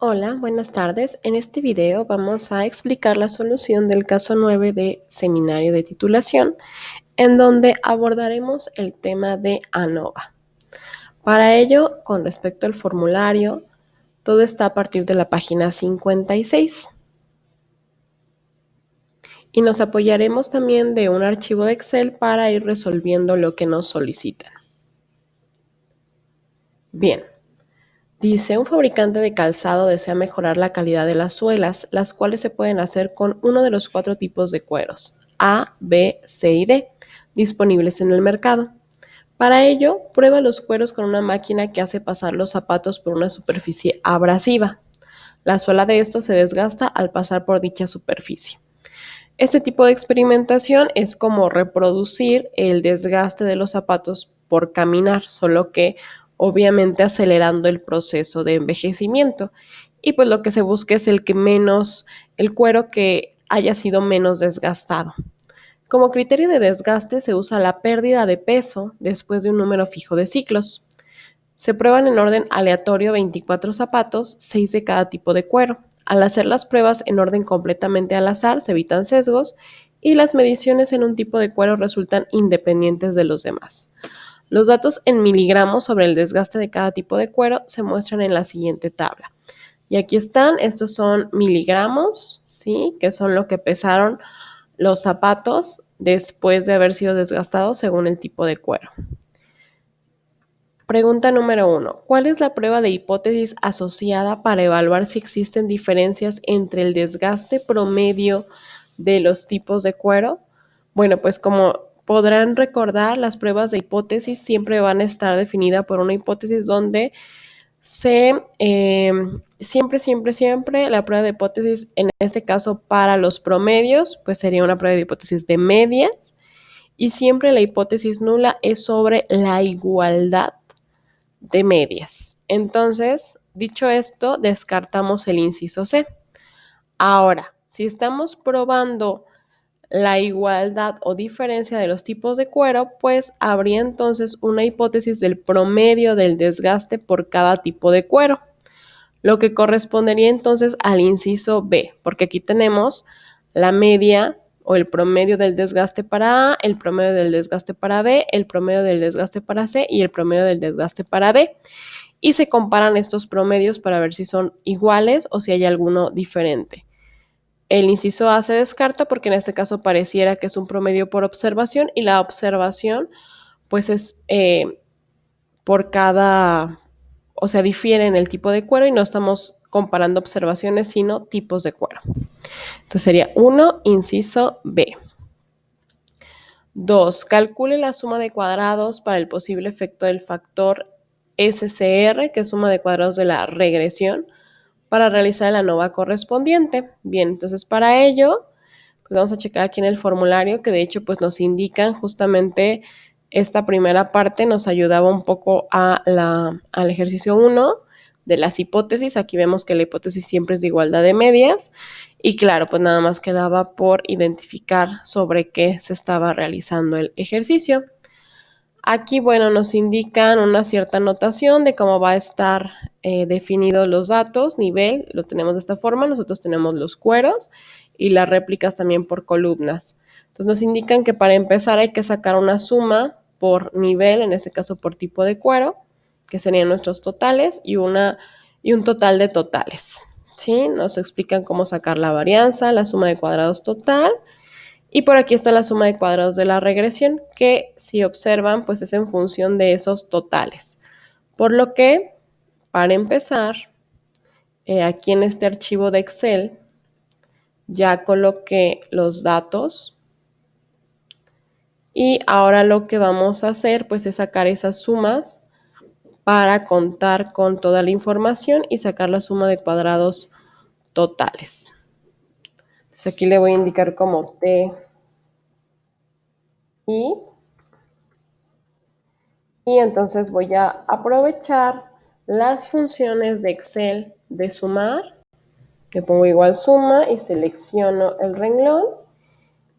Hola, buenas tardes. En este video vamos a explicar la solución del caso 9 de seminario de titulación, en donde abordaremos el tema de ANOVA. Para ello, con respecto al formulario, todo está a partir de la página 56. Y nos apoyaremos también de un archivo de Excel para ir resolviendo lo que nos solicitan. Bien. Dice, un fabricante de calzado desea mejorar la calidad de las suelas, las cuales se pueden hacer con uno de los 4 tipos de cueros, A, B, C y D, disponibles en el mercado. Para ello, prueba los cueros con una máquina que hace pasar los zapatos por una superficie abrasiva. La suela de estos se desgasta al pasar por dicha superficie. Este tipo de experimentación es como reproducir el desgaste de los zapatos por caminar, solo que obviamente acelerando el proceso de envejecimiento. Y pues lo que se busca es el cuero que haya sido menos desgastado. Como criterio de desgaste se usa la pérdida de peso después de un número fijo de ciclos. Se prueban en orden aleatorio 24 zapatos, 6 de cada tipo de cuero. Al hacer las pruebas en orden completamente al azar, se evitan sesgos y las mediciones en un tipo de cuero resultan independientes de los demás. Los datos en miligramos sobre el desgaste de cada tipo de cuero se muestran en la siguiente tabla. Y aquí están, estos son miligramos, ¿sí? Que son lo que pesaron los zapatos después de haber sido desgastados según el tipo de cuero. Pregunta número 1. ¿Cuál es la prueba de hipótesis asociada para evaluar si existen diferencias entre el desgaste promedio de los tipos de cuero? Bueno, pues como podrán recordar, las pruebas de hipótesis siempre van a estar definidas por una hipótesis donde siempre la prueba de hipótesis, en este caso para los promedios, pues sería una prueba de hipótesis de medias, y siempre la hipótesis nula es sobre la igualdad de medias. Entonces, dicho esto, descartamos el inciso C. Ahora, si estamos probando la igualdad o diferencia de los tipos de cuero, pues habría entonces una hipótesis del promedio del desgaste por cada tipo de cuero, lo que correspondería entonces al inciso B, porque aquí tenemos la media o el promedio del desgaste para A, el promedio del desgaste para B, el promedio del desgaste para C y el promedio del desgaste para D. Y se comparan estos promedios para ver si son iguales o si hay alguno diferente. El inciso A se descarta porque en este caso pareciera que es un promedio por observación y la observación pues es por cada, o sea, difiere en el tipo de cuero y no estamos comparando observaciones sino tipos de cuero. Entonces sería 1, inciso B. 2. Calcule la suma de cuadrados para el posible efecto del factor SCR, que es suma de cuadrados de la regresión, para realizar la ANOVA correspondiente. Bien, entonces para ello, pues vamos a checar aquí en el formulario que de hecho pues nos indican justamente esta primera parte, nos ayudaba un poco al ejercicio 1 de las hipótesis. Aquí vemos que la hipótesis siempre es de igualdad de medias y claro, pues nada más quedaba por identificar sobre qué se estaba realizando el ejercicio. Aquí, bueno, nos indican una cierta notación de cómo va a estar definidos los datos, nivel, lo tenemos de esta forma, nosotros tenemos los cueros y las réplicas también por columnas. Entonces nos indican que para empezar hay que sacar una suma por nivel, en este caso por tipo de cuero, que serían nuestros totales, y un total de totales. ¿Sí? Nos explican cómo sacar la varianza, la suma de cuadrados total. Y por aquí está la suma de cuadrados de la regresión, que si observan, pues es en función de esos totales. Por lo que, para empezar, aquí en este archivo de Excel, ya coloqué los datos. Y ahora lo que vamos a hacer, pues es sacar esas sumas para contar con toda la información y sacar la suma de cuadrados totales. Entonces aquí le voy a indicar como T y entonces voy a aprovechar las funciones de Excel de sumar. Le pongo igual suma y selecciono el renglón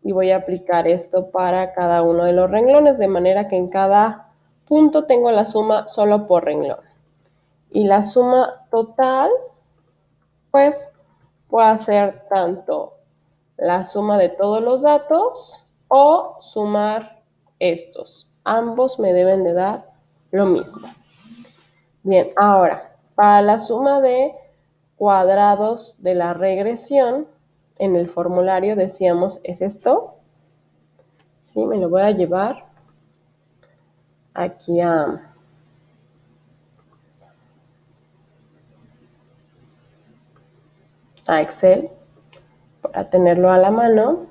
y voy a aplicar esto para cada uno de los renglones, de manera que en cada punto tengo la suma solo por renglón. Y la suma total pues puedo hacer tanto la suma de todos los datos o sumar estos. Ambos me deben de dar lo mismo. Bien, ahora, para la suma de cuadrados de la regresión, en el formulario decíamos, ¿es esto? Sí, me lo voy a llevar aquí a Excel para tenerlo a la mano.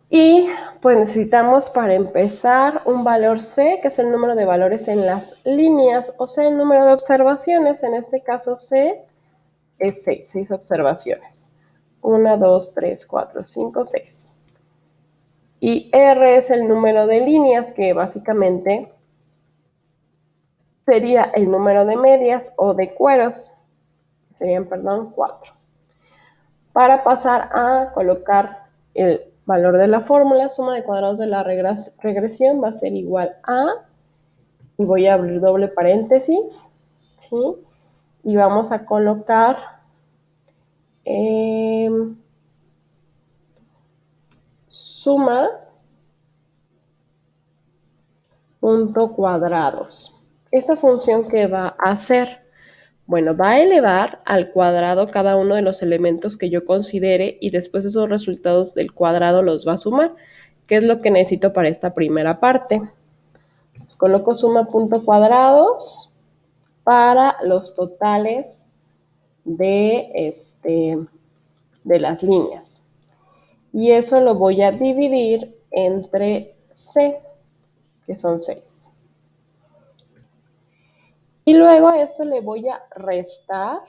Y pues necesitamos para empezar un valor C, que es el número de valores en las líneas, o sea, el número de observaciones. En este caso C es 6 observaciones. 1, 2, 3, 4, 5, 6. Y R es el número de líneas, que básicamente sería el número de medias o de cueros. Serían, 4. Para pasar a colocar el valor de la fórmula, suma de cuadrados de la regresión va a ser igual a, y voy a abrir doble paréntesis, ¿sí? Y vamos a colocar suma punto cuadrados. ¿Esta función qué va a hacer? Bueno, va a elevar al cuadrado cada uno de los elementos que yo considere y después esos resultados del cuadrado los va a sumar, que es lo que necesito para esta primera parte. Entonces, coloco suma punto cuadrados para los totales de las líneas. Y eso lo voy a dividir entre C, que son 6. Y luego a esto le voy a restar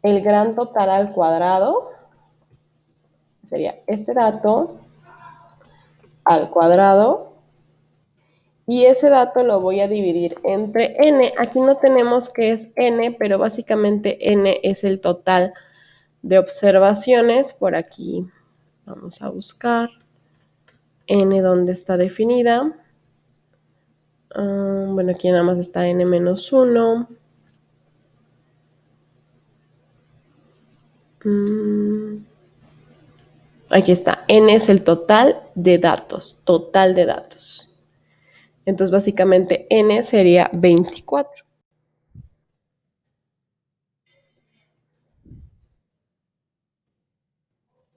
el gran total al cuadrado. Sería este dato al cuadrado. Y ese dato lo voy a dividir entre n. Aquí no tenemos qué es n, pero básicamente n es el total de observaciones. Por aquí vamos a buscar n donde está definida. Bueno, aquí nada más está n-1. Aquí está, n es el total de datos, Entonces, básicamente, n sería 24.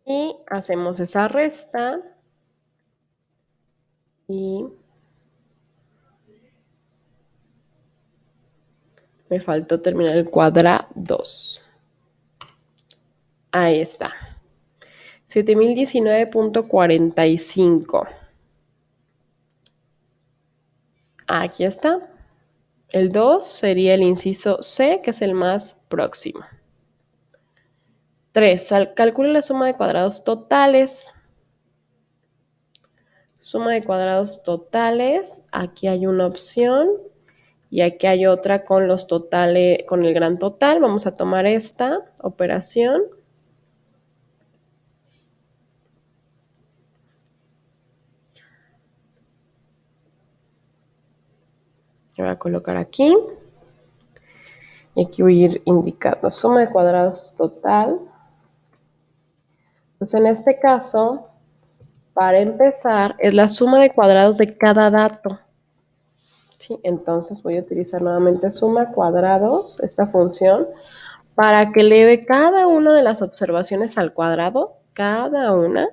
Y hacemos esa resta. Y me faltó terminar el cuadrados. Ahí está. 7019.45. Aquí está. El 2 sería el inciso C, que es el más próximo. 3. Calcule la suma de cuadrados totales. Suma de cuadrados totales. Aquí hay una opción. Y aquí hay otra con los totales, con el gran total. Vamos a tomar esta operación. Voy a colocar aquí. Y aquí voy a ir indicando suma de cuadrados total. Pues en este caso, para empezar, es la suma de cuadrados de cada dato. ¿Sí? Entonces voy a utilizar nuevamente suma cuadrados, esta función, para que eleve cada una de las observaciones al cuadrado, cada una,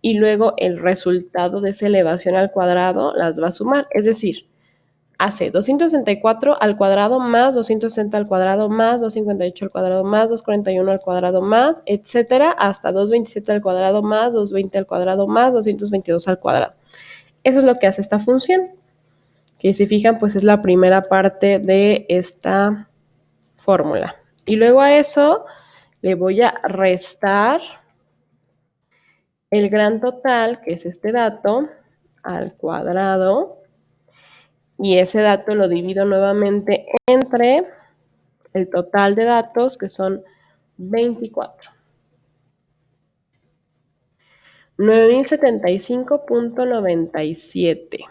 y luego el resultado de esa elevación al cuadrado las va a sumar. Es decir, hace 264 al cuadrado más 260 al cuadrado más 258 al cuadrado más 241 al cuadrado más, etcétera, hasta 227 al cuadrado más 220 al cuadrado más 222 al cuadrado. Eso es lo que hace esta función, que si fijan, pues es la primera parte de esta fórmula. Y luego a eso le voy a restar el gran total, que es este dato, al cuadrado. Y ese dato lo divido nuevamente entre el total de datos, que son 24. 9075.97.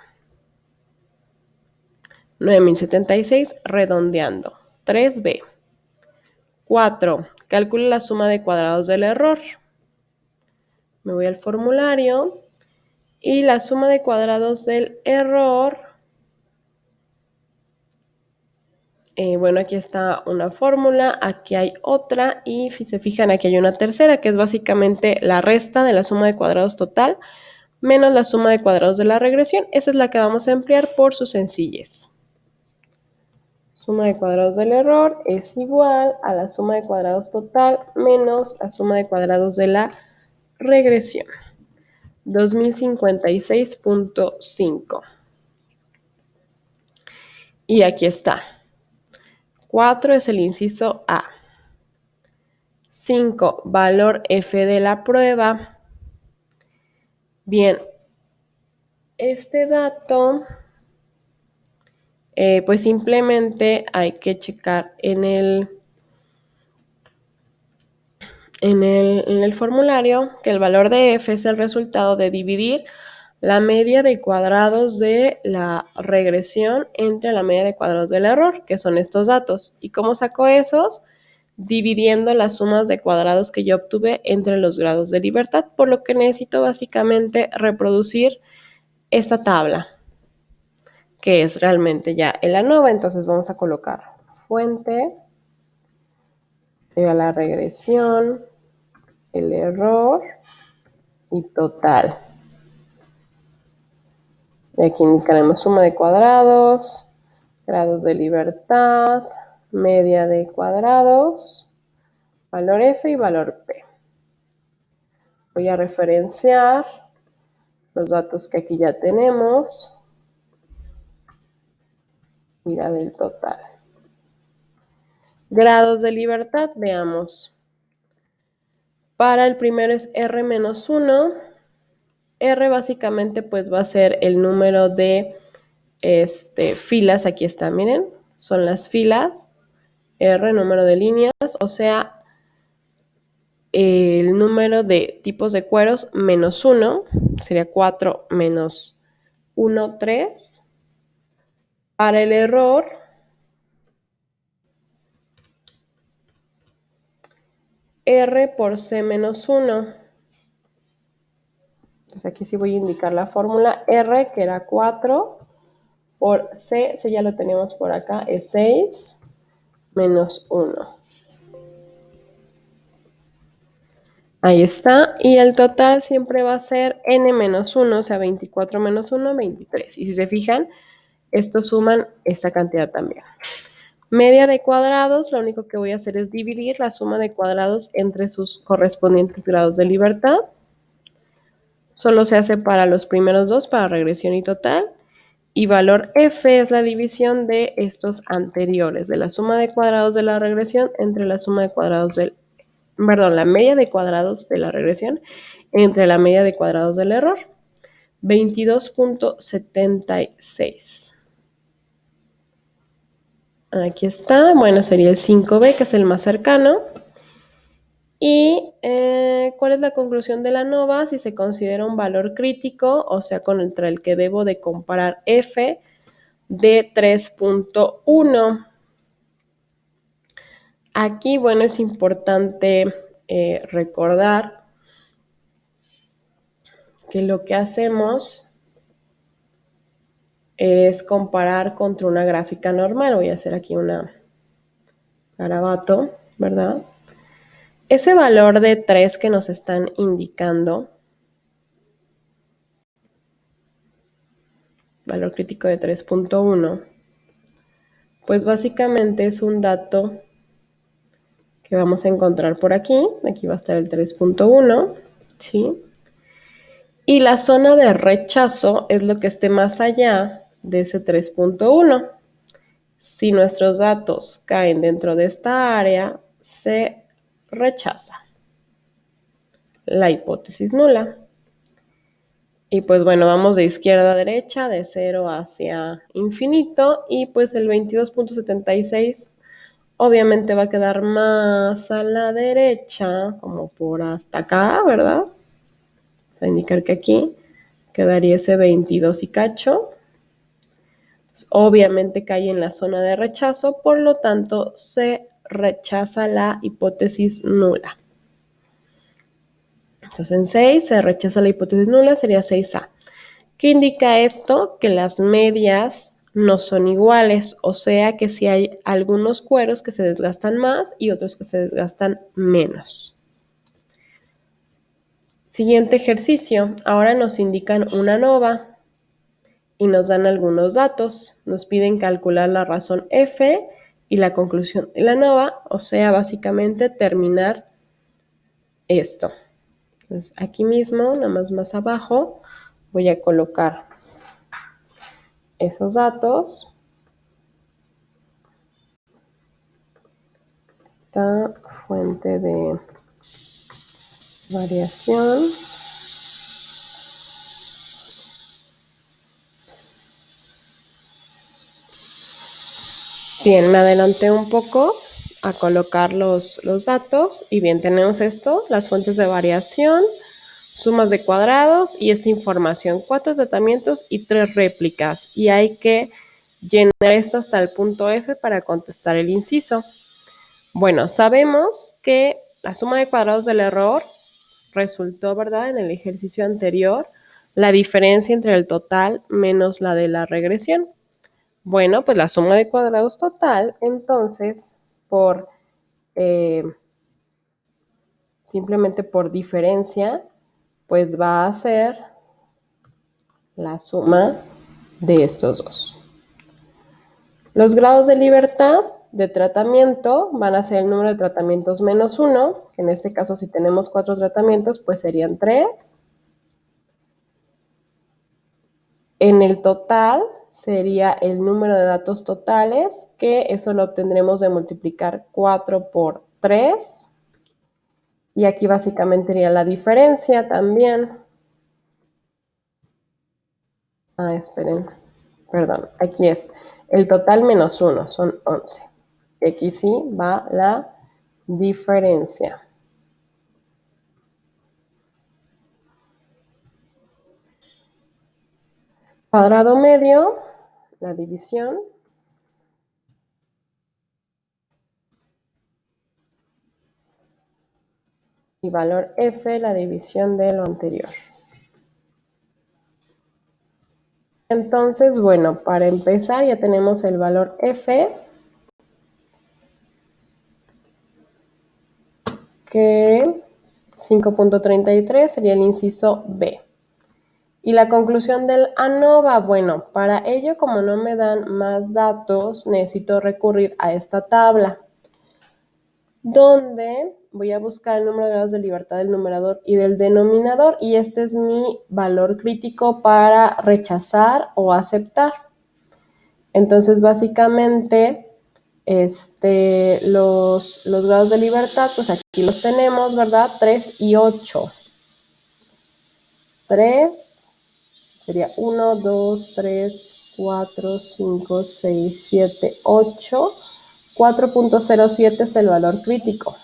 9076 redondeando. 3B. 4. Calcule la suma de cuadrados del error. Me voy al formulario y la suma de cuadrados del error, bueno, aquí está una fórmula, aquí hay otra y si se fijan aquí hay una tercera que es básicamente la resta de la suma de cuadrados total menos la suma de cuadrados de la regresión. Esa es la que vamos a emplear por su sencillez. Suma de cuadrados del error es igual a la suma de cuadrados total menos la suma de cuadrados de la regresión. 2056.5. Y aquí está. 4 es el inciso A. 5, valor F de la prueba. Bien, este dato, pues simplemente hay que checar en el formulario que el valor de F es el resultado de dividir la media de cuadrados de la regresión entre la media de cuadrados del error, que son estos datos. ¿Y cómo saco esos? Dividiendo las sumas de cuadrados que yo obtuve entre los grados de libertad, por lo que necesito básicamente reproducir esta tabla, que es realmente ya el ANOVA. Entonces vamos a colocar fuente, la regresión, el error y total. Y aquí indicaremos suma de cuadrados, grados de libertad, media de cuadrados, valor F y valor P. Voy a referenciar los datos que aquí ya tenemos y la del total. Grados de libertad, veamos. Para el primero es R-1. R básicamente pues va a ser el número de filas. Aquí está, miren, son las filas. R, número de líneas, o sea, el número de tipos de cueros menos 1, sería 4 menos 1, 3. Para el error, R por C menos 1. Entonces aquí sí voy a indicar la fórmula. R, que era 4, por C ya lo tenemos por acá, es 6 menos 1. Ahí está. Y el total siempre va a ser n menos 1, o sea, 24 menos 1, 23. Y si se fijan, estos suman esta cantidad también. Media de cuadrados, lo único que voy a hacer es dividir la suma de cuadrados entre sus correspondientes grados de libertad. Solo se hace para los primeros dos, para regresión y total. Y valor F es la división de estos anteriores, de la suma de cuadrados de la regresión entre la suma de cuadrados la media de cuadrados de la regresión entre la media de cuadrados del error. 22.76. Aquí está, bueno, sería el 5B, que es el más cercano. ¿Y cuál es la conclusión de la ANOVA? Si se considera un valor crítico, o sea, contra el que debo de comparar F de 3.1. Aquí, bueno, es importante recordar que lo que hacemos es comparar contra una gráfica normal. Voy a hacer aquí una garabato, ¿verdad? Ese valor de 3 que nos están indicando, valor crítico de 3.1, pues básicamente es un dato que vamos a encontrar por aquí. Aquí va a estar el 3.1, ¿sí? Y la zona de rechazo es lo que esté más allá de ese 3.1. Si nuestros datos caen dentro de esta área, se rechaza la hipótesis nula. Y pues bueno, vamos de izquierda a derecha, de 0 hacia infinito, y pues el 22.76 obviamente va a quedar más a la derecha, como por hasta acá, ¿verdad? Vamos a indicar que aquí quedaría ese 22 y cacho. Entonces, obviamente cae en la zona de rechazo, por lo tanto se rechaza la hipótesis nula. Entonces en 6 se rechaza la hipótesis nula, sería 6A. ¿Qué indica esto? Que las medias no son iguales, o sea que si hay algunos cueros que se desgastan más y otros que se desgastan menos. Siguiente ejercicio. Ahora nos indican una nova y nos dan algunos datos. Nos piden calcular la razón F y la conclusión de la nova, o sea, básicamente terminar esto. Entonces, aquí mismo, nada más abajo, voy a colocar esos datos. Esta fuente de variación. Bien, me adelanté un poco a colocar los datos y bien, tenemos esto, las fuentes de variación, sumas de cuadrados y esta información, 4 tratamientos y 3 réplicas, y hay que llenar esto hasta el punto F para contestar el inciso. Bueno, sabemos que la suma de cuadrados del error resultó, ¿verdad?, en el ejercicio anterior, la diferencia entre el total menos la de la regresión. Bueno, pues la suma de cuadrados total, entonces, simplemente por diferencia, pues va a ser la suma de estos dos. Los grados de libertad de tratamiento van a ser el número de tratamientos menos 1, que en este caso si tenemos 4 tratamientos, pues serían 3. En el total sería el número de datos totales, que eso lo obtendremos de multiplicar 4 por 3. Y aquí básicamente sería la diferencia también. Esperen, perdón, aquí es el total menos 1, son 11. Y aquí sí va la diferencia. Cuadrado medio, la división. Y valor F, la división de lo anterior. Entonces, bueno, para empezar ya tenemos el valor F, que 5.33 sería el inciso B. Y la conclusión del ANOVA, bueno, para ello, como no me dan más datos, necesito recurrir a esta tabla, donde voy a buscar el número de grados de libertad del numerador y del denominador, y este es mi valor crítico para rechazar o aceptar. Entonces, básicamente, los grados de libertad, pues aquí los tenemos, ¿verdad? 3 y 8. 3 sería 1, 2, 3, 4, 5, 6, 7, 8. 4.07 es el valor crítico.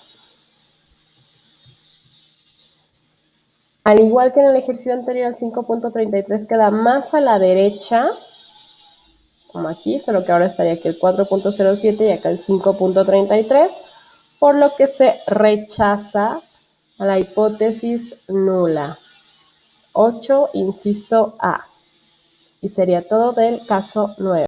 Al igual que en el ejercicio anterior, el 5.33 queda más a la derecha, como aquí, solo que ahora estaría aquí el 4.07 y acá el 5.33, por lo que se rechaza a la hipótesis nula. 8, inciso A. Y sería todo del caso 9.